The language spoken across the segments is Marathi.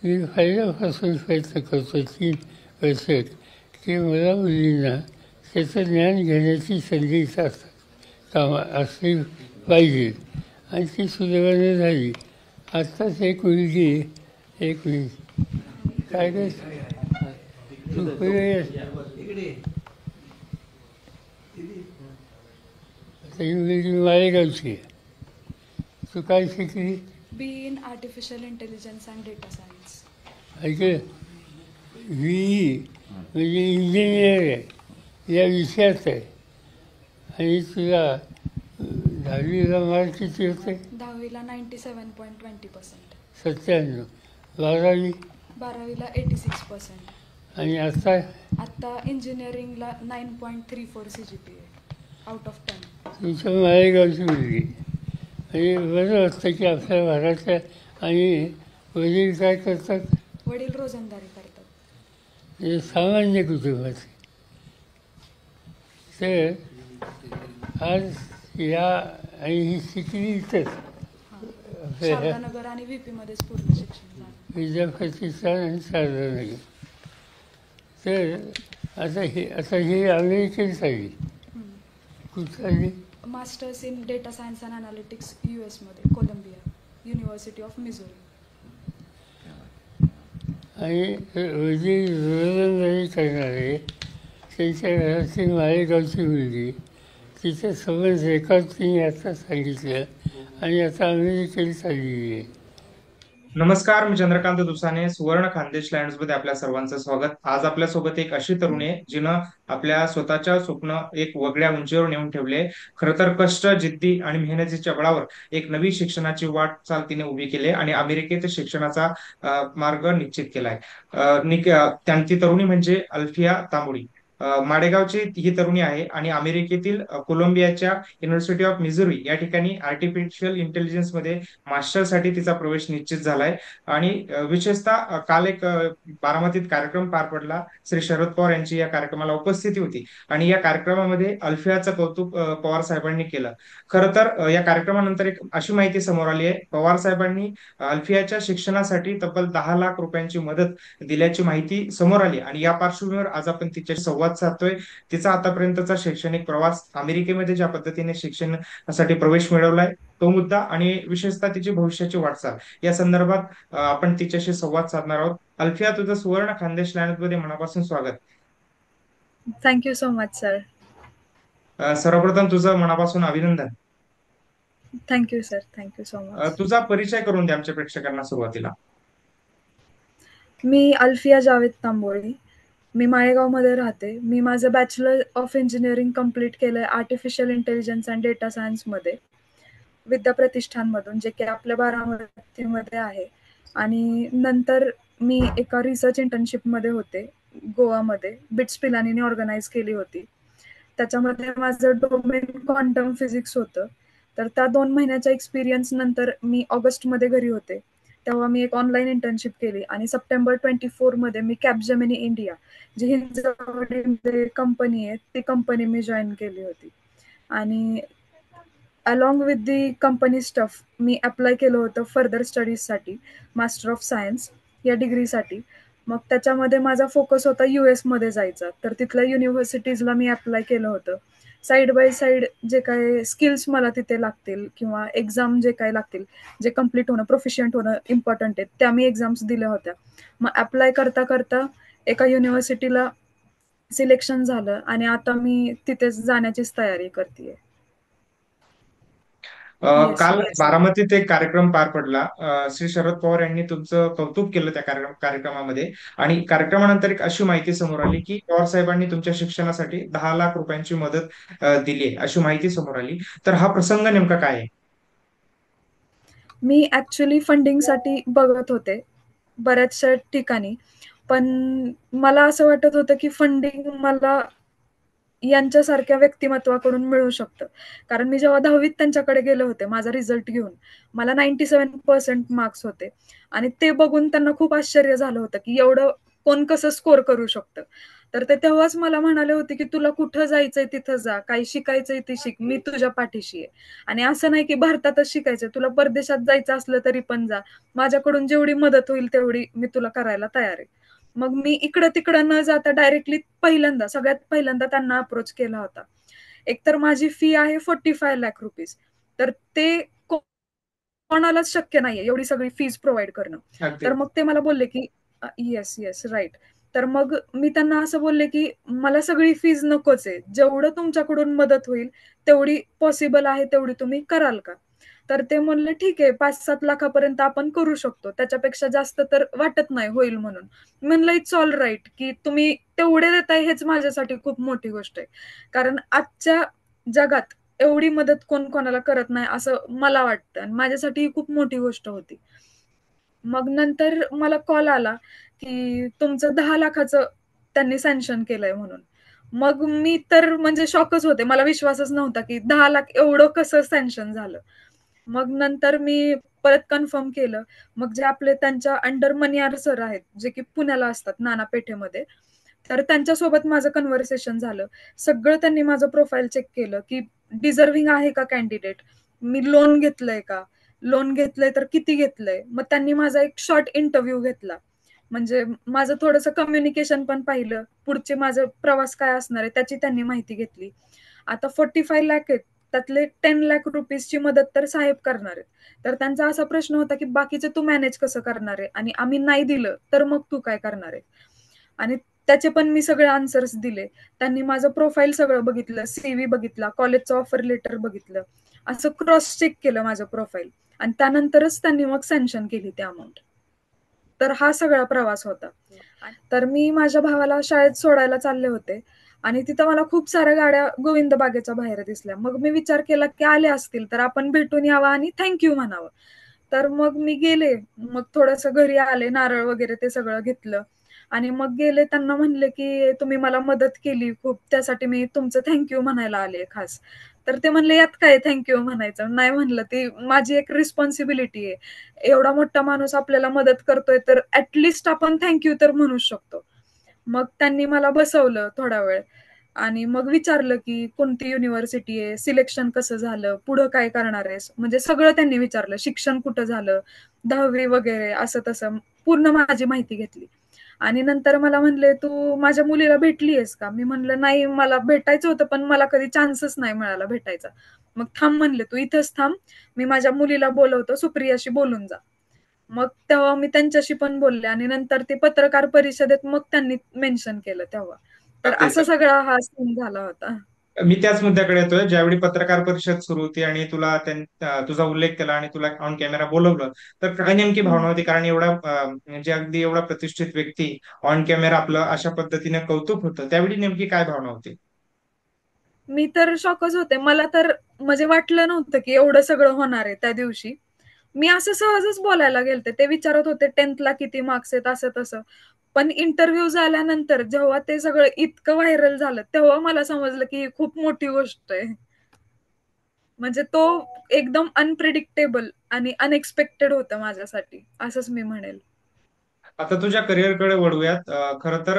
मी पहिल्यापासून प्रयत्न करतो 3 वर्ष की मला मुलींना त्याचं ज्ञान घेण्याची संधी असली पाहिजे आणि ती सुदैवाने झाली. आत्ताच एक मुलगी एक मिनिट काय काय तू पुढे ये. आता ही मुलगी मालेगावची आहे. तू काय शिकली? Be in artificial intelligence and data science. ऐकलं, व्ही म्हणजे इंजिनियर आहे या विषयात आहे. आणि तुला 10वीला मार्क किती होते? 10वीला 97.20%. 97. 12वी? 12वीला 86%. आणि आता? आत्ता इंजिनिअरिंगला 9.34 CGPA आउट ऑफ 10. तुमच्या मालेगावची मुलगी. म्हणजे बरं वाटतं की आपल्या घरातल्या. आणि वडील काय करतात? वडील रोजंदारी करतात. म्हणजे सामान्य कुटुंबाचे. तर आज या आणि ही शिकली इथंच शारदानगर आणि VP मध्येच पूर्ण शिक्षण झालं. विद्यापीठाचा आणि शारदानगर. तर आता ही अमेरिकेत झाली. कुठं झाली? Masters in data science and analytics US मध्ये कोलंबिया युनिव्हर्सिटी ऑफ मिझोरी. आणि वडील रोजंदारी करणारे त्यांच्या घराची मालेगावची मुलगी. तिचं समज रेकॉर्ड तिने आता सांगितलं आणि आता अमेरिकेला चाललेली आहे. नमस्कार, मी चंद्रकांत दुसाने. सुवर्ण खानदेश लँड्समध्ये आपल्या सर्वांचं स्वागत. आज आपल्यासोबत एक अशी तरुणी आहे जिनं आपल्या स्वतःच्या स्वप्न एक वेगळ्या उंचीवर नेऊन ठेवले. खरं तर कष्ट, जिद्दी आणि मेहनतीच्या बळावर एक नवी शिक्षणाची वाटचाल तिने उभी केली आणि अमेरिकेत शिक्षणाचा मार्ग निश्चित केलाय. त्यांची तरुणी म्हणजे अल्फिया तांबोळी. माडेगावची ही तरुणी आहे आणि अमेरिकेतील कोलंबियाच्या युनिव्हर्सिटी ऑफ मिझुरी या ठिकाणी आर्टिफिशियल इंटेलिजन्स मध्ये मास्टरसाठी तिचा प्रवेश निश्चित झालाय. आणि विशेषतः काल एक बारामतीत कार्यक्रम पार पडला. श्री शरद पवार यांची या कार्यक्रमाला उपस्थिती होती आणि या कार्यक्रमामध्ये अल्फियाचं कौतुक पवार साहेबांनी केलं. खरं तर या कार्यक्रमानंतर एक अशी माहिती समोर आली आहे. पवार साहेबांनी अल्फियाच्या शिक्षणासाठी तब्बल 10 लाख रुपयांची मदत दिल्याची माहिती समोर आली आणि या पार्श्वभूमीवर आज आपण तिच्याशी संवाद साधतोय. तिचा आतापर्यंतचा शैक्षणिक प्रवास, अमेरिकेमध्ये ज्या पद्धतीने शिक्षणासाठी प्रवेश मिळवलाय तो मुद्दा आणि विशेषतः तिची भविष्याची वाटचाल या संदर्भात आपण तिच्याशी संवाद साधणार आहोत. अल्फिया, तुझं सुवर्ण खानदेश लँड्समध्ये मनापासून स्वागत. Thank you so much sir. सर्वप्रथम तुझं मनापासून अभिनंदन. Thank you sir. Thank you so much. तुझा परिचय करून दे आमच्या प्रेक्षकांना सुरुवातीला. मी अल्फिया जावेद तांबोळी. मी माळेगावमध्ये राहते. मी माझं बॅचलर ऑफ इंजिनिअरिंग कंप्लीट केलंय आर्टिफिशियल इंटेलिजन्स अँड डेटा सायन्समध्ये विद्याप्रतिष्ठानमधून, जे की आपल्या बारामतीमध्ये आहे. आणि नंतर मी एका रिसर्च इंटर्नशिपमध्ये होते गोवामध्ये, बिट्स पिलानीने ऑर्गनाईज केली होती. त्याच्यामध्ये माझं डोमेन क्वांटम फिजिक्स होतं. तर त्या 2 महिन्याच्या एक्सपिरियन्स नंतर मी ऑगस्टमध्ये घरी होते. तेव्हा मी एक ऑनलाईन इंटर्नशिप केली आणि सप्टेंबर 24 मध्ये मी कॅपजेमिनी इंडिया, जी हिंजवडीमध्ये कंपनी आहे, ती कंपनी मी जॉईन केली होती. आणि along with the company stuff me apply केलं होतं फर्दर स्टडीजसाठी, मास्टर ऑफ सायन्स या डिग्रीसाठी. मग त्याच्यामध्ये माझा फोकस होता US मध्ये जायचा. तर तिथल्या युनिव्हर्सिटीजला मी अप्लाय केलं होतं. साईड बाय साईड जे काही स्किल्स मला तिथे लागतील किंवा एक्झाम जे काही लागतील, जे कम्प्लीट होणं, प्रोफिशियंट होणं इम्पॉर्टंट आहेत, त्या मी एक्झाम्स दिल्या होत्या. मग अप्लाय करता करता एका युनिव्हर्सिटीला सिलेक्शन झालं आणि आता मी तिथेच जाण्याचीच तयारी करतेय. काल बारामतीत एक कार्यक्रम पार पडला. श्री शरद पवार यांनी तुमचं कौतुक केलं त्या कार्यक्रमामध्ये आणि कार्यक्रमानंतर एक अशी माहिती समोर आली की पवार साहेबांनी तुमच्या शिक्षणासाठी 10 लाख रुपयांची मदत दिली आहे, अशी माहिती समोर आली. तर हा प्रसंग नेमका काय आहे? मी ऍक्च्युली फंडिंगसाठी बघत होते बऱ्याचशा ठिकाणी, पण मला असं वाटत होतं की फंडिंग मला यांच्यासारख्या व्यक्तिमत्वाकडून मिळू शकतं. कारण मी जेव्हा 10वीत त्यांच्याकडे गेले होते माझा रिझल्ट घेऊन, मला 97% मार्क्स होते आणि ते बघून त्यांना खूप आश्चर्य झालं होतं की एवढं कोण कसं स्कोर करू शकतं. तर ते तेव्हाच मला म्हणाले होते की तुला कुठं जायचंय तिथं जा, काही शिकायचंय ते शिक, मी तुझ्या पाठीशी आहे. आणि असं नाही की भारतातच शिकायचं, तुला परदेशात जायचं असलं तरी पण जा, माझ्याकडून जेवढी मदत होईल तेवढी मी तुला करायला तयार आहे. मग मी इकडं तिकडं न जाता डायरेक्टली सगळ्यात पहिल्यांदा त्यांना अप्रोच केला होता. एकतर माझी फी आहे 45 लाख रुपीज, तर ते कोणालाच शक्य नाहीये एवढी सगळी फीज प्रोव्हाइड करणं. अगदी. तर मग ते मला बोलले की येस येस राईट. तर मग मी त्यांना असं बोलले की मला सगळी फीज नकोच आहे, जेवढं तुमच्याकडून मदत होईल तेवढी पॉसिबल आहे तेवढी तुम्ही कराल का? तर ते म्हणले ठीक आहे, 5-7 लाखापर्यंत आपण करू शकतो, त्याच्यापेक्षा जास्त तर वाटत नाही होईल म्हणून. म्हणलं इट्स ऑल राईट, की तुम्ही तेवढे देताय हेच माझ्यासाठी खूप मोठी गोष्ट आहे. कारण आजच्या जगात एवढी मदत कोण कोणाला करत नाही असं मला वाटतं, आणि माझ्यासाठी ही खूप मोठी गोष्ट होती. मग नंतर मला कॉल आला की तुमचं 10 लाखाचं त्यांनी सँक्शन केलंय म्हणून. मग मी तर म्हणजे शॉकच होते, मला विश्वासच नव्हता की 10 लाख एवढं कसं सँक्शन झालं. मग नंतर मी परत कन्फर्म केलं. मग जे आपले त्यांच्या अंडर मनियार सर आहेत, जे की पुण्याला असतात नाना पेठेमध्ये, तर त्यांच्यासोबत माझं कन्व्हर्सेशन झालं. सगळं त्यांनी माझं प्रोफाईल चेक केलं की डिझर्विंग आहे का कॅन्डिडेट, मी लोन घेतलंय का, लोन घेतलंय तर किती घेतलंय. मग त्यांनी माझा एक शॉर्ट इंटरव्ह्यू घेतला, म्हणजे माझं थोडंसं कम्युनिकेशन पण पाहिलं, पुढचे माझं प्रवास काय असणार आहे त्याची त्यांनी माहिती घेतली. आता 45 लाख आहेत, त्यातले 10 लाख रुपीजची मदत तर साहेब करणार आहेत. तर त्यांचा असा प्रश्न होता की बाकीचे तू मॅनेज कसं करणार आहे, आणि आम्ही नाही दिलं तर मग तू काय करणार आहे. आणि त्याचे पण मी सगळे आन्सर्स दिले. त्यांनी माझं प्रोफाईल सगळं बघितलं, सीव्ही बघितला, कॉलेजचं ऑफर लेटर बघितलं, असं क्रॉस चेक केलं माझं प्रोफाईल, आणि त्यानंतरच त्यांनी मग सँक्शन केली ती अमाऊंट. तर हा सगळा प्रवास होता. तर मी माझ्या भावाला शाळेत सोडायला चालले होते, आणि तिथं मला खूप साऱ्या गाड्या गोविंद बागेच्या बाहेर दिसल्या. मग मी विचार केला की आले असतील तर आपण भेटून यावं आणि थँक्यू म्हणावं. तर मग मी गेले, मग थोडंसं घरी आले, नारळ वगैरे ते सगळं घेतलं, आणि मग गेले त्यांना म्हणले की तुम्ही मला मदत केली खूप, त्यासाठी मी तुमचं थँक्यू म्हणायला आले खास. तर ते म्हणले यात काय थँक्यू म्हणायचं, नाही म्हणलं ती माझी एक रिस्पॉन्सिबिलिटी आहे, एवढा मोठा माणूस आपल्याला मदत करतोय तर ऍटलिस्ट आपण थँक्यू तर म्हणू शकतो. मग त्यांनी मला बसवलं थोडा वेळ, आणि मग विचारलं की कोणती युनिव्हर्सिटी आहे, सिलेक्शन कसं झालं, पुढं काय करणार आहेस, म्हणजे सगळं त्यांनी विचारलं, शिक्षण कुठं झालं, 10वी वगैरे असं तसं पूर्ण माझी माहिती घेतली. आणि नंतर मला म्हणले तू माझ्या मुलीला भेटली आहेस का, मी म्हणलं नाही, मला भेटायचं होतं पण मला कधी चान्सच नाही मिळाला भेटायचा. मग थांब म्हणले, तू इथंच थांब, मी माझ्या मुलीला बोलवतो, सुप्रियाशी बोलून जा. मग तेव्हा मी त्यांच्याशी पण बोलले, आणि नंतर ते पत्रकार परिषदेत मग त्यांनी मेन्शन केलं तेव्हा. तर अगदीच. असा सगळा हा सीन झाला होता. मी त्याच मुद्द्याकडे येतोय. ज्यावेळी पत्रकार परिषद सुरू होती आणि तुझा उल्लेख केला आणि तुला ऑन कॅमेरा बोलवलं, तर काय नेमकी हम्म. भावना होती? कारण म्हणजे अगदी एवढा प्रतिष्ठित व्यक्ती ऑन कॅमेरा आपलं अशा पद्धतीने कौतुक होतं, त्यावेळी नेमकी काय भावना होती? मी तर शॉकच होते, मला तर म्हणजे वाटलं नव्हतं की एवढं सगळं होणार आहे त्या दिवशी. मी असं सहजच बोलायला गेलते, ते विचारत होते 10th ला किती मार्क्स आहेत असं तसं. पण इंटरव्ह्यू झाल्यानंतर जेव्हा ते सगळं इतकं व्हायरल झालं, तेव्हा मला समजलं की ही खूप मोठी गोष्ट आहे. म्हणजे तो एकदम अनप्रिडिक्टेबल आणि अनएक्सपेक्टेड होतं माझ्यासाठी, असंच मी म्हणेल. आता तुझ्या करिअरकडे वळूयात. खरं तर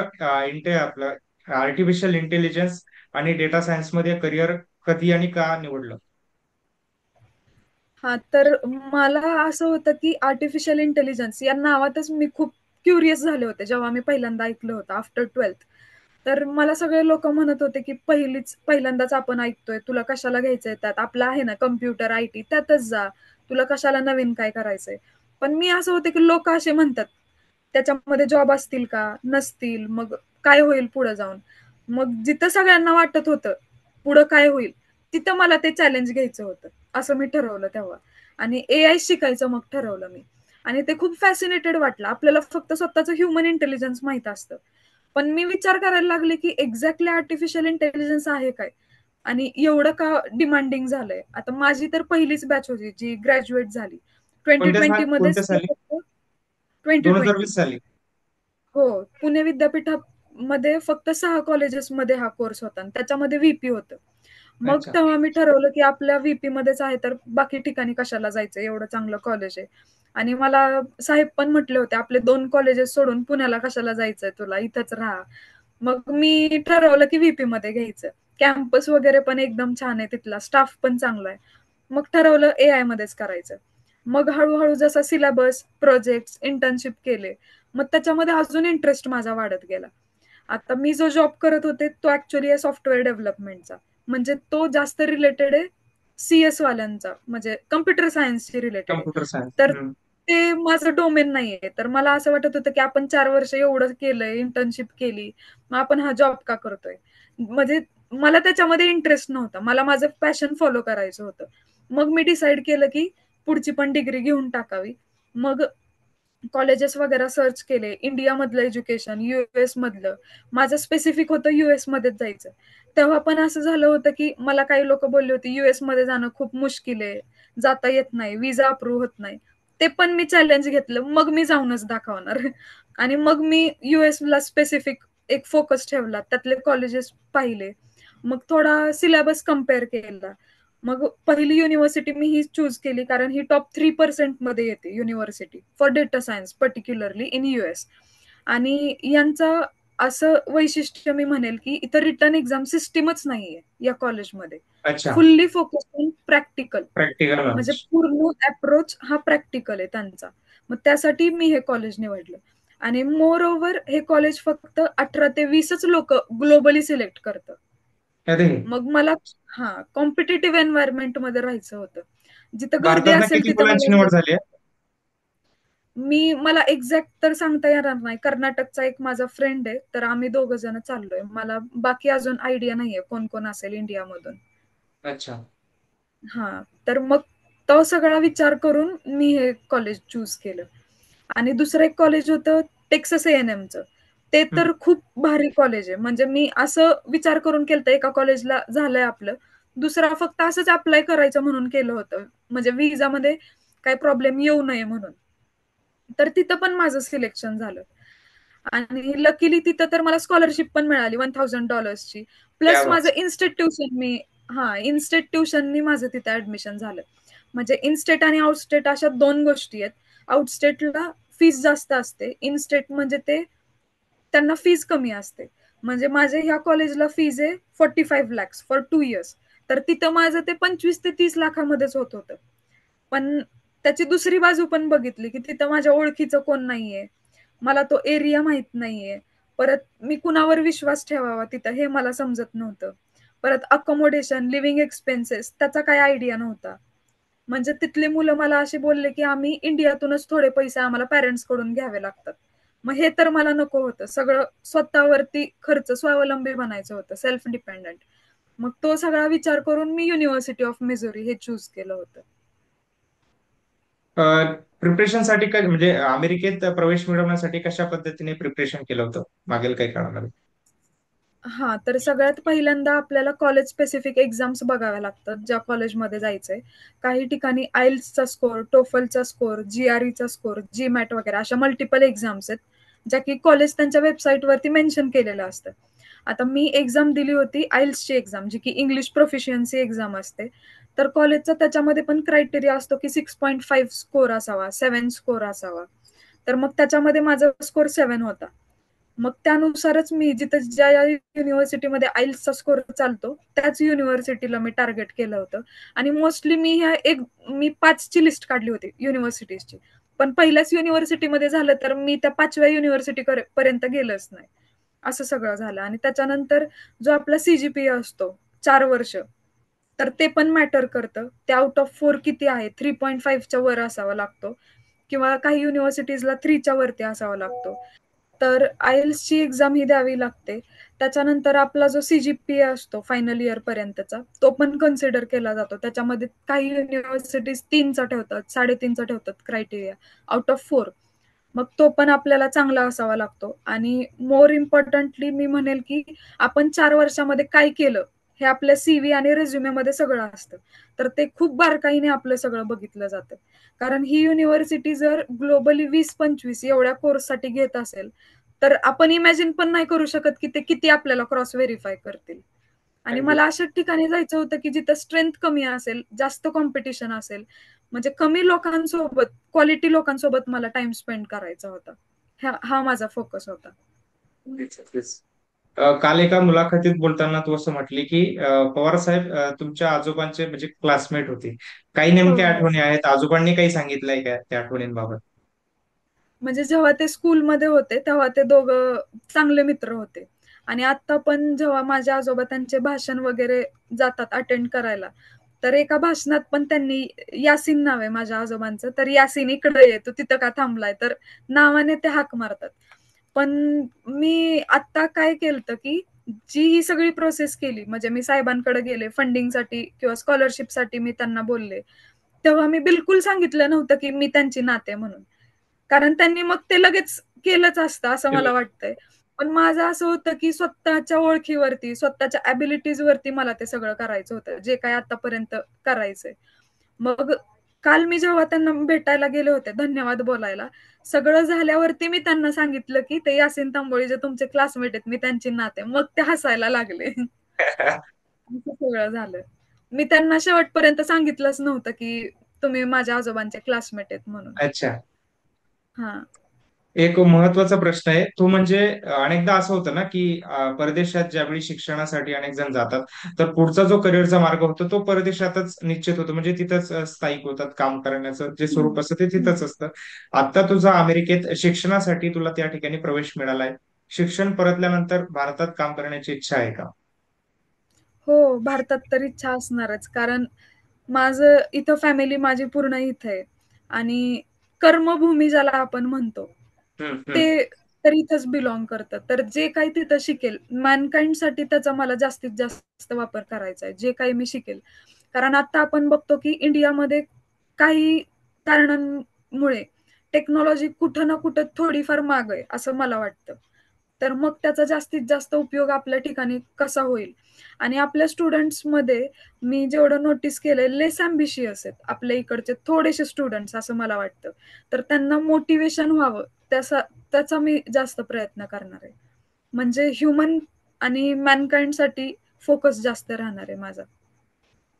आपलं आर्टिफिशियल इंटेलिजन्स आणि डेटा सायन्स मध्ये करिअर कधी आणि का निवडलं? हा, तर मला असं होतं की आर्टिफिशियल इंटेलिजन्स या नावातच मी खूप क्युरियस झाले होते जेव्हा मी पहिल्यांदा ऐकलं होतं आफ्टर 12th. तर मला सगळे लोक म्हणत होते की पहिल्यांदाच आपण ऐकतोय, तुला कशाला घ्यायचंय त्यात, आपलं आहे ना कम्प्युटर IT, त्यातच जा, तुला कशाला नवीन काय करायचंय. पण मी असं होते की लोक असे म्हणतात, त्याच्यामध्ये जॉब असतील का, नसतील, मग काय होईल पुढे जाऊन. मग जिथं सगळ्यांना वाटत होतं पुढं काय होईल, तिथं मला ते चॅलेंज घ्यायचं होतं, असं मी ठरवलं तेव्हा. आणि AI शिकायचं मग ठरवलं मी. आणि ते खूप फॅसिनेटेड वाटलं, आपल्याला फक्त स्वतःचं ह्युमन इंटेलिजन्स माहित असतं. पण मी विचार करायला लागले की एक्झॅक्टली आर्टिफिशियल इंटेलिजन्स आहे काय, आणि एवढं का डिमांडिंग झालंय. आता माझी तर पहिलीच बॅच होती जी ग्रॅज्युएट झाली 2020 मध्येच. कोणत्या साली? ट्वेंटी 2020 ट्वेंटी साली? हो, पुणे विद्यापीठामध्ये फक्त 6 कॉलेजेसमध्ये हा कोर्स होता, आणि त्याच्यामध्ये VP होतं. मग अच्छा. तेव्हा मी ठरवलं की आपल्या VP मध्येच आहे तर बाकी ठिकाणी कशाला जायचं, एवढं चांगलं कॉलेज आहे. आणि मला साहेब पण म्हटले होते, आपले 2 कॉलेजेस सोडून पुण्याला कशाला जायचंय तुला, इथंच राहा. मग मी ठरवलं की व्हीपी मध्ये घ्यायचं. कॅम्पस वगैरे पण एकदम छान आहे तिथला, स्टाफ पण चांगला आहे. मग ठरवलं एआय मध्येच करायचं. मग हळूहळू जसा सिलेबस, प्रोजेक्ट, इंटर्नशिप केले, मग त्याच्यामध्ये अजून इंटरेस्ट माझा वाढत गेला. आता मी जो जॉब करत होते तो ऍक्च्युली आहे सॉफ्टवेअर डेव्हलपमेंटचा, म्हणजे तो जास्त रिलेटेड आहे सीएस वाल्यांचा, म्हणजे कम्प्युटर सायन्सशी रिलेटेड आहे. Computer science. तर ते माझं डोमेन नाहीये. तर मला असं वाटत होतं की आपण 4 वर्ष एवढं केलंय, इंटर्नशिप केली, मग आपण हा जॉब का करतोय. म्हणजे मला त्याच्यामध्ये इंटरेस्ट नव्हता, मला माझं पॅशन फॉलो करायचं होतं. मग मी डिसाईड केलं की पुढची पण डिग्री घेऊन टाकावी. मग कॉलेजेस वगैरे सर्च केले, इंडिया मधलं एज्युकेशन, युएस मधलं. माझं स्पेसिफिक होतं युएस मध्येच जायचं. तेव्हा पण असं झालं होतं की मला काही लोक बोलले होते युएस मध्ये जाणं खूप मुश्किल आहे, जाता येत नाही, विजा अप्रूव्ह होत नाही. ते पण मी चॅलेंज घेतलं, मग मी जाऊनच दाखवणार. आणि मग मी युएस ला स्पेसिफिक एक फोकस ठेवला, त्यातले कॉलेजेस पाहिले, मग थोडा सिलेबस कम्पेअर केला. मग पहिली युनिव्हर्सिटी मी ही चूज केली कारण ही टॉप 3% मध्ये येते university for data science, particularly in US. आणि यांचं असं वैशिष्ट्य मी म्हणेल की इथं रिटर्न एक्झाम सिस्टीमच नाहीये या कॉलेजमध्ये. अच्छा. Fully focus on practical, practical म्हणजे नॉलेज. पूर्ण अप्रोच हा प्रॅक्टिकल आहे त्यांचा. मग त्यासाठी मी हे कॉलेज निवडलं. आणि मोर ओव्हर हे कॉलेज फक्त 18 ते 20च लोक ग्लोबली सिलेक्ट करतं. अरे, मग मला कॉम्पिटेटिव्ह एन्व्हायरमेंट मध्ये राहायचं होतं, जिथं गर्दी भारतातनं असेल किती तिथं मुलांची मला निवड झाली आहे? मला एक्झॅक्ट तर सांगता येणार नाही. कर्नाटकचा एक माझा फ्रेंड आहे, तर आम्ही 2 जण चाललोय. मला बाकी अजून आयडिया नाहीये कोण कोण असेल इंडियामधून. अच्छा. तर मग तो सगळा विचार करून मी हे कॉलेज चूज केलं. आणि दुसरं एक कॉलेज होतं टेक्सास A&Mचं. ते हम्म. तर खूप भारी कॉलेज आहे. म्हणजे मी असं विचार करून केलं एका कॉलेजला झालंय आपलं, दुसरा फक्त असंच अप्लाय करायचं म्हणून केलं होतं, म्हणजे विजामध्ये काही प्रॉब्लेम येऊ नये म्हणून. तर तिथं पण माझं सिलेक्शन झालं. आणि लकीली तिथं तर मला स्कॉलरशिप पण मिळाली $1000ची. क्या प्लस बात. माझं इनस्टेट ट्युशन मी इनस्टेट ट्युशननी माझं तिथे ऍडमिशन झालं. म्हणजे इनस्टेट आणि आउटस्टेट अशा 2 गोष्टी आहेत. आउटस्टेटला फीस जास्त असते, इनस्टेट म्हणजे ते त्यांना फीस कमी असते. म्हणजे माझ्या ह्या कॉलेजला फीज आहे 45 lakhs फॉर 2 years. तर तिथं माझं ते 25 ते 30 लाखामध्येच होत होतं. पण त्याची दुसरी बाजू पण बघितली की तिथं माझ्या ओळखीचं कोण नाहीये, मला तो एरिया माहित नाहीये, परत मी कुणावर विश्वास ठेवावा तिथं हे मला समजत नव्हतं. परत अकोमोडेशन, लिव्हिंग एक्सपेन्सेस त्याचा काही आयडिया नव्हता. म्हणजे तिथले मुलं मला असे बोलले की आम्ही इंडियातूनच थोडे पैसे आम्हाला पॅरेंट्स कडून घ्यावे लागतात. मग हे तर मला नको होतं. सगळं स्वतःवरती खर्च, स्वावलंबी बनायचं होतं, सेल्फ डिपेंडंट. मग तो सगळा विचार करून मी युनिव्हर्सिटी ऑफ मिझोरी हे चूज केलं होतं. प्रिपरेशन साठी काय, म्हणजे अमेरिकेत प्रवेश मिळवण्यासाठी कशा पद्धतीने प्रिपरेशन केलं होतं मागील काही काळामध्ये? तर सगळ्यात पहिल्यांदा आपल्याला कॉलेज स्पेसिफिक एक्झाम्स बघाव्या लागतात, ज्या कॉलेजमध्ये जायचंय. काही ठिकाणी आयल्सचा स्कोर, टोफलचा स्कोर, जीआरईचा स्कोर, जीमॅट वगैरे अशा मल्टिपल एक्झाम्स आहेत, ज्या की कॉलेज त्यांच्या वेबसाईटवरती मेन्शन केलेलं असतं. आता मी एक्झाम दिली होती आयल्सची एक्झाम, जी की इंग्लिश प्रोफिशियन्सी एक्झाम असते. तर कॉलेजचा त्याच्यामध्ये पण क्रायटेरिया असतो की 6.5 स्कोर असावा, 7 स्कोर असावा. तर मग त्याच्यामध्ये माझा स्कोर 7 होता. मग त्यानुसारच मी जिथं ज्या युनिव्हर्सिटीमध्ये आयल्सचा स्कोर चालतो त्याच युनिव्हर्सिटीला मी टार्गेट केलं होतं. आणि मोस्टली मी 5ची लिस्ट काढली होती युनिव्हर्सिटीजची. पण पहिल्याच युनिव्हर्सिटीमध्ये झालं तर मी त्या 5व्या युनिव्हर्सिटी पर्यंत गेलंच नाही. असं सगळं झालं. आणि त्याच्यानंतर जो आपला सीजीपीए असतो 4 वर्ष, तर ते पण मॅटर करतं. ते आउट ऑफ 4 किती आहे, 3.5च्या वर असावा लागतो, किंवा काही युनिव्हर्सिटीजला 3च्या वरती असावा लागतो. तर आयएल्सची एक्झाम ही द्यावी लागते. त्याच्यानंतर आपला जो सीजीपीए असतो फायनल इयर पर्यंतचा, तो पण कन्सिडर केला जातो. त्याच्यामध्ये काही युनिव्हर्सिटीज 3चा ठेवतात, 3.5चा ठेवतात क्रायटेरिया आउट ऑफ 4. मग तो पण आपल्याला चांगला असावा लागतो. आणि मोर इम्पॉर्टंटली मी म्हणेल की आपण 4 वर्षामध्ये काय केलं हे आपल्या सीव्ही आणि रेझ्युमे मध्ये सगळं असतं. तर ते खूप बारकाईने आपलं सगळं बघितलं जातं. कारण ही युनिव्हर्सिटी जर ग्लोबली 20-25 एवढ्या कोर्ससाठी घेत असेल, तर आपण इमॅजिन पण नाही करू शकत की ते किती आपल्याला क्रॉस व्हेरीफाय करतील. आणि अगदी. मला अशा ठिकाणी जायचं होतं की जिथं स्ट्रेंथ कमी असेल, जास्त कॉम्पिटिशन असेल, म्हणजे कमी लोकांसोबत, क्वालिटी लोकांसोबत मला टाइम स्पेंड करायचा होता. हा माझा फोकस होता. अगदीच, अगदीच. काल एका मुलाखतीत बोलताना तू असं म्हटली की पवार साहेब तुमच्या आजोबांचे म्हणजे क्लासमेट होते. काही हो नेमक्या हो. आठवणी आहेत? आजोबांनी काही सांगितलंय का त्या आठवणींबाबत? म्हणजे जेव्हा ते स्कूलमध्ये होते तेव्हा ते दोघं चांगले मित्र होते. आणि आता पण जेव्हा माझे आजोबा त्यांचे भाषण वगैरे जातात अटेंड करायला, तर एका भाषणात पण त्यांनी, यासीन नाव आहे माझ्या आजोबांचं, तर यासीन इकडे ये, तू तिथं का थांबलाय, तर नावाने ते हाक मारतात. पण मी आता काय केलं की जी ही सगळी प्रोसेस केली, म्हणजे मी साहेबांकडे गेले फंडिंगसाठी किंवा स्कॉलरशिपसाठी, मी त्यांना बोलले, तेव्हा मी बिलकुल सांगितलं नव्हतं की मी त्यांची नाते म्हणून. कारण त्यांनी मग ते लगेच केलंच असतं असं मला वाटतंय. पण माझं असं होतं की स्वतःच्या ओळखीवरती, स्वतःच्या ॲबिलिटीज वरती मला ते सगळं करायचं होतं, जे काही आतापर्यंत करायचंय. मग काल मी जेव्हा त्यांना भेटायला गेले होते धन्यवाद बोलायला, सगळं झाल्यावरती मी त्यांना सांगितलं की ते यासीन तांबोळी जे तुमचे क्लासमेट आहेत, मी त्यांची नाते. मग ते हसायला लागले. असं सगळं झालं. मी त्यांना शेवटपर्यंत सांगितलंच नव्हतं की तुम्ही माझ्या आजोबांचे क्लासमेट आहेत म्हणून. अच्छा. हा. एक महत्वाचा प्रश्न आहे तो म्हणजे अनेकदा असं होतं ना की परदेशात ज्यावेळी शिक्षणासाठी अनेक जण जातात, तर पुढचा जो करिअरचा मार्ग होतो तो परदेशातच निश्चित होतो, म्हणजे तिथंच स्थायिक होतात. काम करण्याचं जे हम्म. स्वरूप असतं ते हम्म. तिथंच असतं. आता तुझा अमेरिकेत शिक्षणासाठी तुला त्या ठिकाणी प्रवेश मिळालाय. शिक्षण परतल्यानंतर भारतात काम करण्याची इच्छा आहे का? हो, भारतात तर इच्छा असणारच. कारण माझं इथं फॅमिली माझी पूर्ण इथे आहे. आणि कर्मभूमी ज्याला आपण म्हणतो, हम्म, हम्म. ते तर इथंच बिलॉंग करतं. तर जे काही तिथं शिकेल, मॅनकाइंडसाठी त्याचा मला जास्तीत जास्त वापर करायचा आहे, जे काही मी शिकेल. कारण आता आपण बघतो की इंडियामध्ये काही कारणांमुळे टेक्नॉलॉजी कुठं ना कुठं थोडीफार माग आहे, असं मला वाटतं. तर मग त्याचा जास्तीत जास्त उपयोग आपल्या ठिकाणी कसा होईल. आणि आपल्या स्टुडंट्समध्ये मी जेवढं नोटीस केलंय, लेस अँबिशियस आहेत आपल्या इकडचे थोडेसे स्टुडंट्स, असं मला वाटतं. तर त्यांना मोटिवेशन व्हावं, त्याचा त्याचा मी जास्त प्रयत्न करणार आहे. म्हणजे ह्युमन आणि मॅनकाइंडसाठी फोकस जास्त राहणार आहे माझा.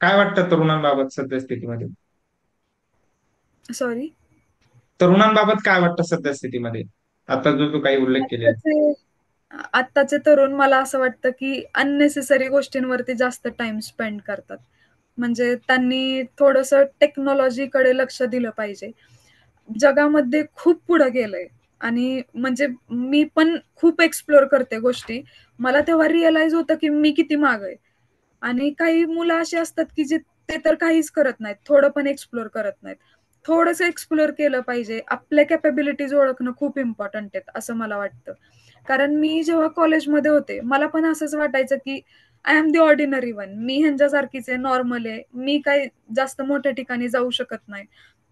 काय वाटतं तरुणांबाबत सद्यस्थितीमध्ये? सॉरी. तरुणांबाबत काय वाटतं सद्यस्थितीमध्ये? आता जो तू काही उल्लेख केलेला. आत्ताचे आत्ताचे तरुण, मला असं वाटतं की अननेसेसरी गोष्टींवरती जास्त टाइम स्पेंड करतात. म्हणजे त्यांनी थोडंसं टेक्नॉलॉजीकडे लक्ष दिलं पाहिजे. जगामध्ये खूप पुढे गेलंय. आणि म्हणजे मी पण खूप एक्सप्लोर करते गोष्टी. मला तेव्हा रिअलाईज होतं की मी किती मागे आहे. आणि काही मुलं अशी असतात की जे ते तर काहीच करत नाहीत, थोडं पण एक्सप्लोर करत नाहीत. थोडंसं एक्सप्लोर केलं पाहिजे. आपल्या कॅपॅबिलिटीज ओळखणं खूप इम्पॉर्टंट आहेत, असं मला वाटतं. कारण मी जेव्हा कॉलेजमध्ये होते, मला पण असंच वाटायचं की I am the ordinary one. मी ह्यांच्यासारखीच आहे, नॉर्मल आहे. मी काही जास्त मोठ्या ठिकाणी जाऊ शकत नाही.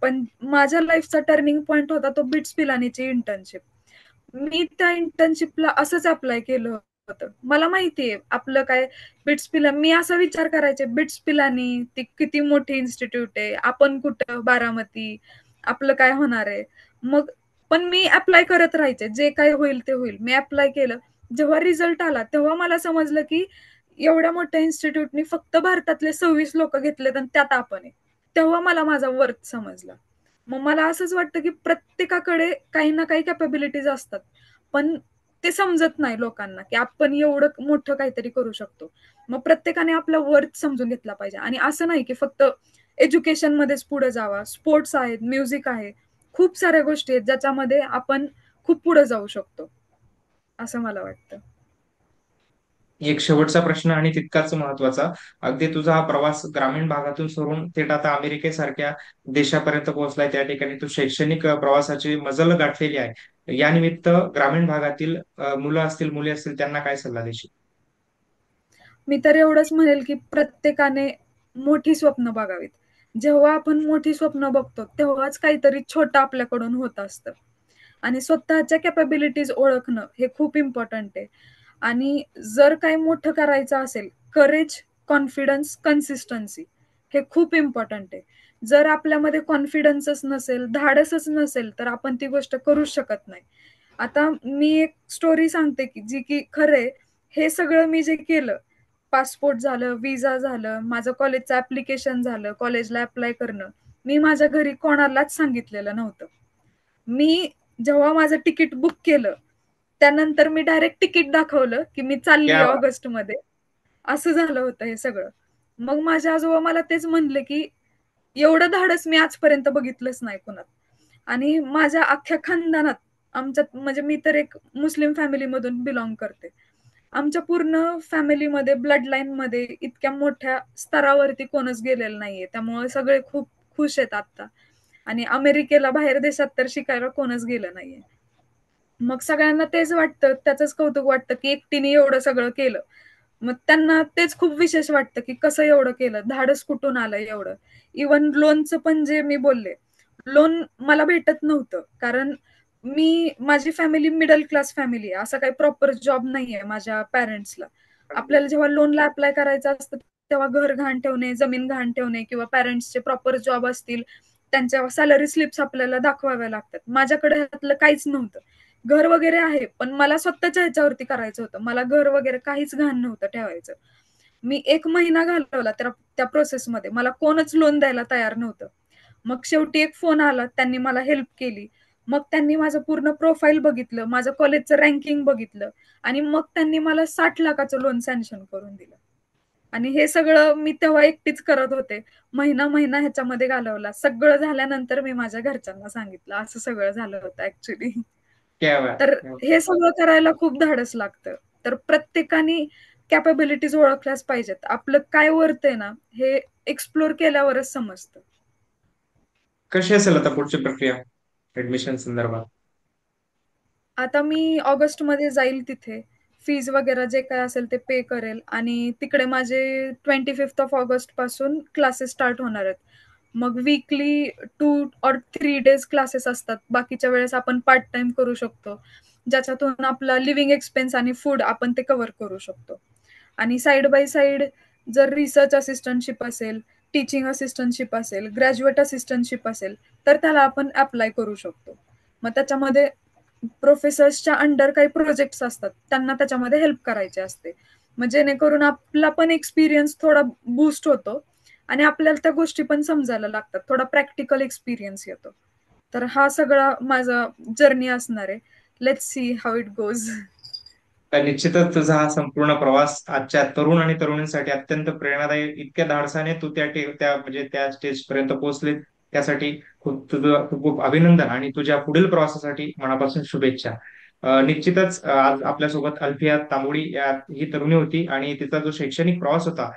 पण माझ्या लाईफचा टर्निंग पॉइंट होता तो बिट्स पिलानीची इंटर्नशिप. मी त्या इंटर्नशिपला असंच अप्लाय केलं होतं. मला माहितीये आपलं काय, बिट्स पिला, मी असा विचार करायचे, बिट्स पिलानी ती किती मोठी इन्स्टिट्यूट आहे, आपण कुठं बारामती, आपलं काय होणार आहे. मग पण मी अप्लाय करत राहायचे, जे काय होईल ते होईल. मी अप्लाय केलं. जेव्हा रिझल्ट आला तेव्हा मला समजलं की एवढ्या मोठ्या इन्स्टिट्यूटनी फक्त भारतातले 26 लोक घेतलेत आणि त्यात आपण आहे. तेव्हा मला माझा वर्थ समजला. मग मला असंच वाटतं की प्रत्येकाकडे काही ना काही कॅपॅबिलिटीज असतात, पण ते समजत नाही लोकांना की आपण एवढं मोठं काहीतरी करू शकतो. मग प्रत्येकाने आपला वर्थ समजून घेतला पाहिजे. आणि असं नाही की फक्त एज्युकेशन मध्येच पुढे जावा. स्पोर्ट्स आहेत, म्युझिक आहे, खूप साऱ्या गोष्टी आहेत ज्याच्यामध्ये आपण खूप पुढे जाऊ शकतो, असं मला वाटतं. एक शेवटचा प्रश्न आणि तितकाच महत्वाचा. अगदी तुझा हा प्रवास ग्रामीण भागातून सुरून थेट आता अमेरिकेसारख्या देशापर्यंत पोहोचलाय. त्या ठिकाणी तू शैक्षणिक प्रवासाची मजल गाठलेली आहे. या निमित्त ग्रामीण भागातील मुलं असतील, मुली असतील, त्यांना काय सल्ला देशील? मी तर एवढंच म्हणेल की प्रत्येकाने मोठी स्वप्न बघावीत. जेव्हा आपण मोठी स्वप्न बघतो तेव्हाच काहीतरी छोटं आपल्याकडून होत असतं. आणि स्वतःच्या कॅपॅबिलिटीज ओळखणं हे खूप इम्पॉर्टंट आहे. आणि जर काही मोठं करायचं असेल, करेज, कॉन्फिडन्स, कन्सिस्टन्सी हे खूप इम्पॉर्टंट आहे. जर आपल्यामध्ये कॉन्फिडन्सच नसेल, धाडसच नसेल, तर आपण ती गोष्ट करूच शकत नाही. आता मी एक स्टोरी सांगते की जी की खरे, हे सगळं मी जे केलं, पासपोर्ट झालं, विजा झालं, माझं कॉलेजचं ऍप्लिकेशन झालं, कॉलेजला अप्लाय करणं, मी माझ्या घरी कोणालाच सांगितलेलं नव्हतं. मी जेव्हा माझं तिकीट बुक केलं त्यानंतर मी डायरेक्ट तिकीट दाखवलं की मी चालली क्या ऑगस्टमध्ये. असं झालं होतं हे सगळं. मग माझे आजोबा मला तेच म्हणले की एवढं धाडस मी आजपर्यंत बघितलंच नाही कुणात. आणि माझ्या अख्ख्या खानदानात आमच्यात, म्हणजे मी तर एक मुस्लिम फॅमिलीमधून बिलॉंग करते. आमच्या पूर्ण फॅमिलीमध्ये, ब्लड लाईन मध्ये इतक्या मोठ्या स्तरावरती कोणच गेलेलं नाहीये. त्यामुळे सगळे खूप खुश आहेत आता. आणि अमेरिकेला, बाहेर देशात तर शिकायला कोणच गेलं नाहीये. मग सगळ्यांना तेच वाटतं, त्याचंच कौतुक वाटतं की एकटीने एवढं सगळं केलं. मग त्यांना तेच खूप विशेष वाटतं की कसं एवढं केलं, धाडस कुठून आलं एवढं. इवन लोनचं पण जे मी बोलले, लोन मला भेटत नव्हतं, कारण माझी फॅमिली मिडल क्लास फॅमिली आहे. असं काही प्रॉपर जॉब नाहीये माझ्या पॅरेंट्सला. आपल्याला जेव्हा लोनला अप्लाय करायचं असतं तेव्हा घर घाण ठेवणे, जमीन घाण ठेवणे, किंवा पॅरेंट्सचे प्रॉपर जॉब असतील त्यांच्या सॅलरी स्लिप्स आपल्याला दाखवाव्या लागतात. माझ्याकडे ह्यातलं काहीच नव्हतं. घर वगैरे आहे, पण मला स्वतःच्या ह्याच्यावरती करायचं होतं. मला घर वगैरे काहीच घाण नव्हतं ठेवायचं. मी 1 महिना घालवला त्या प्रोसेसमध्ये. मला कोणच लोन द्यायला तयार नव्हतं. मग शेवटी एक फोन आला, त्यांनी मला हेल्प केली. मग त्यांनी माझं पूर्ण प्रोफाईल बघितलं, माझं कॉलेजचं रँकिंग बघितलं, आणि मग त्यांनी मला 60 लाखाचं लोन सँक्शन करून दिलं. आणि हे सगळं मी तेव्हा एकटीच करत होते. महिना महिना ह्याच्यामध्ये घालवला. सगळं झाल्यानंतर मी माझ्या घरच्यांना सांगितलं, असं सगळं झालं होतं ऍक्च्युली. क्या बात तर क्या बात. हे सगळं करायला खूप धाडस लागतं. तर प्रत्येकाने कॅपेबिलिटीज ओळखल्याच पाहिजेत. आपलं काय वर्थ आहे ना, हे एक्सप्लोर केल्यावरच समजतं. कशी असेल आता पुढची प्रक्रिया ऍडमिशन संदर्भात? आता मी ऑगस्टमध्ये जाईल तिथे. फीज वगैरे जे काय असेल ते पे करेल, आणि तिकडे माझे 25 ऑगस्ट पासून क्लासेस स्टार्ट होणार आहेत. मग वीकली 2 or 3 days क्लासेस असतात. बाकीच्या वेळेस आपण पार्ट टाइम करू शकतो, ज्याच्यातून आपला लिव्हिंग एक्सपेन्स आणि फूड आपण ते कव्हर करू शकतो. आणि साईड बाय साईड जर रिसर्च असिस्टंटशिप असेल, टीचिंग असिस्टंटशिप असेल, ग्रॅज्युएट असिस्टंटशिप असेल, तर त्याला आपण अप्लाय करू शकतो. मग त्याच्यामध्ये प्रोफेसर्सच्या अंडर काही प्रोजेक्ट्स असतात, त्यांना त्याच्यामध्ये हेल्प करायचे असते. मग जेणेकरून आपला पण एक्सपिरियन्स थोडा बूस्ट होतो, आणि आपल्याला त्या गोष्टी पण समजायला लागतात, थोडा प्रॅक्टिकल एक्सपिरियन्स येतो. तर हा सगळा माझा जर्नी असणार आहे. Let's see how it goes. तर निश्चितच तुझा हा संपूर्ण प्रवास आजच्या तरुण आणि तरुणींसाठी अत्यंत प्रेरणादायी. इतक्या धाडसाने तू त्या म्हणजे त्या स्टेज पर्यंत पोहोचले, त्यासाठी तुझं खूप खूप अभिनंदन, आणि तुझ्या पुढील प्रवासासाठी मनापासून शुभेच्छा. निश्चितच आज आपल्यासोबत अल्फिया तांबोळी ही तरुणी होती, आणि तिचा जो शैक्षणिक प्रवास होता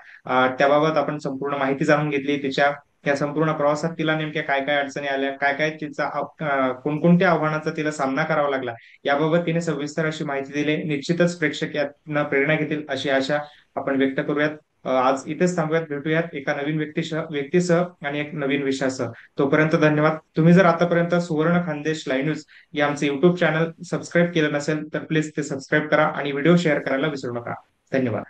त्याबाबत आपण संपूर्ण माहिती जाणून घेतली. तिच्या या संपूर्ण प्रवासात तिला नेमक्या काय काय अडचणी आल्या, काय काय तिचा कोणकोणत्या आव्हानाचा तिला सामना करावा लागला, याबाबत तिने सविस्तर अशी माहिती दिली. निश्चितच प्रेक्षक यातनं प्रेरणा घेतील अशी आशा आपण व्यक्त करूयात. आज इथेच थांबूयात. भेटूयात एका नवीन व्यक्तीसह आणि एक नवीन विषयासह. तोपर्यंत धन्यवाद. तुम्ही जर आतापर्यंत सुवर्ण खानदेश लाईव्ह न्यूज या आमचे युट्यूब चॅनल सबस्क्राईब केलं नसेल तर प्लीज ते सबस्क्राईब करा आणि व्हिडिओ शेअर करायला विसरू नका. धन्यवाद.